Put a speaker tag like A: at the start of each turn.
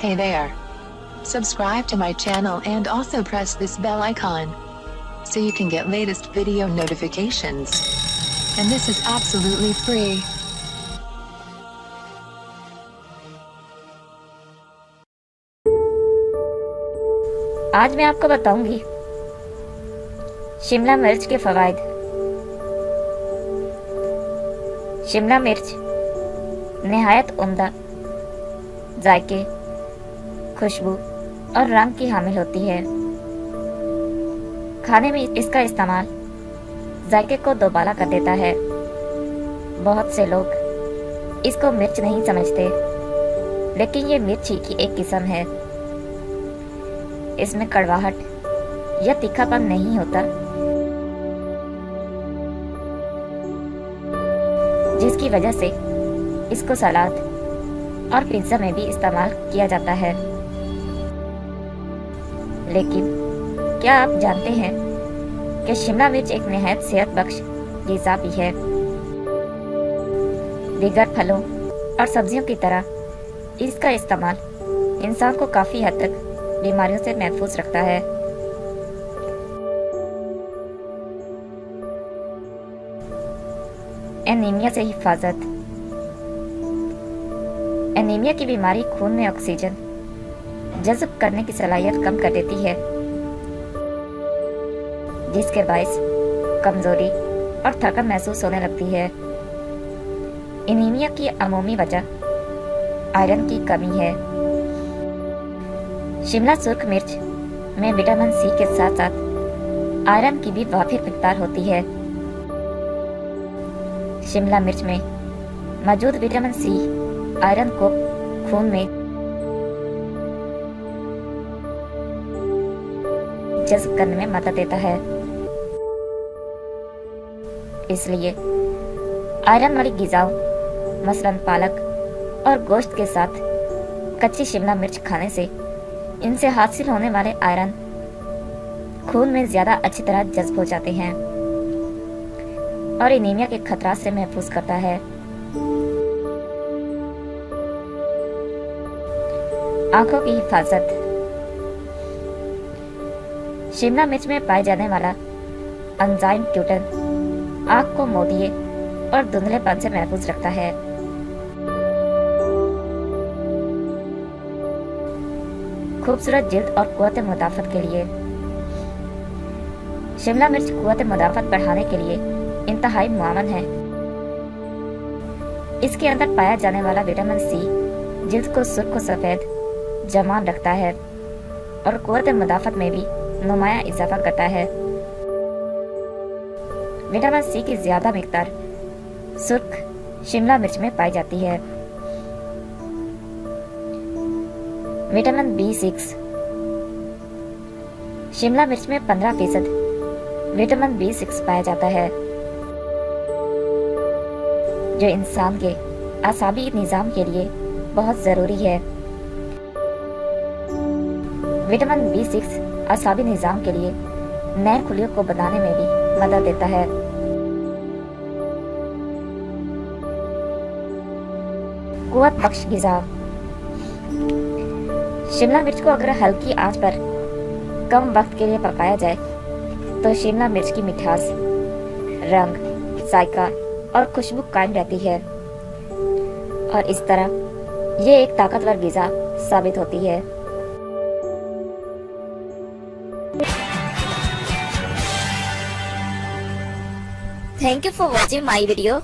A: Hey there. Subscribe to my channel and also press this bell icon so you can get latest video notifications. And this is absolutely free.
B: आज मैं आपको बताऊंगी शिमला मिर्च के फवाइद। शिमला मिर्च निहायत उम्दा जायके, खुशबू और रंग की हामिल होती है। खाने में इसका इस्तेमाल जायके को दोबाला कर देता है। बहुत से लोग इसको मिर्च नहीं समझते, लेकिन ये मिर्च ही की एक किस्म है। इसमें कड़वाहट या तीखापन नहीं होता, जिसकी वजह से इसको सलाद और पिज्जा में भी इस्तेमाल किया जाता है। लेकिन क्या आप जानते हैं कि शिमला मिर्च एक निहायत सेहत बख्श ग़िज़ा भी है। दीगर फलों और सब्जियों की तरह इसका इस्तेमाल इंसान को काफ़ी हद तक बीमारियों से महफूज रखता है। एनीमिया से हिफाजत। एनीमिया की बीमारी खून में ऑक्सीजन जज़्ब करने की सलाहियत कम कर देती है, जिसके बायस कमजोरी और थकन महसूस होने लगती है। एनीमिया की अमूमी वजह आयरन की कमी है। शिमला सुर्ख मिर्च में विटामिन सी के साथ साथ आयरन की भी वाफिर मिकदार होती है। शिमला मिर्च में मौजूद विटामिन सी आयरन को खून में जज़्ब करने में मदद देता है। इसलिए आयरन वाली ग़िज़ाओं मसलन पालक और गोश्त के साथ कच्ची शिमला मिर्च खाने से इनसे हासिल होने वाले आयरन खून में ज्यादा अच्छी तरह जज़्ब हो जाते हैं और एनीमिया के खतरा से महफूज करता है। आंखों की हिफाजत। शिमला मिर्च में पाए जाने वाला एंजाइम क्यूटन आंख को मोतिये और धुंधलेपन से महफूज रखता है। खूबसूरत जिल्द और कुव्वत मुदाफ़त के लिए। शिमला मिर्च कुव्वत मुदाफ़त बढ़ाने के लिए इंतहाई मुआवन है। इसके अंदर पाया जाने वाला विटामिन सी जिल्द को सुर्ख और सफेद जमान रखता है और कुव्वत मुदाफ़त में भी नुमाया इजाफा करता है। विटामिन सी की ज्यादा मिकदार सुर्ख शिमला मिर्च में पाई जाती है। Vitamin B6। शिमला मिर्च में 15% विटामिन B6 पाया जाता है, जो इंसान के आसाबी निज़ाम के लिए बहुत ज़रूरी है। विटामिन B6 आसाबी निज़ाम के लिए नए खुलियों को बनाने में भी मदद देता है। कुव्वत बख्श ग़िज़ा। शिमला मिर्च को अगर हल्की आंच पर कम वक्त के लिए पकाया जाए तो शिमला मिर्च की मिठास, रंग, जायका और खुशबू कायम रहती है और इस तरह ये एक ताकतवर ग़िज़ा साबित होती है। Thank you for watching my video.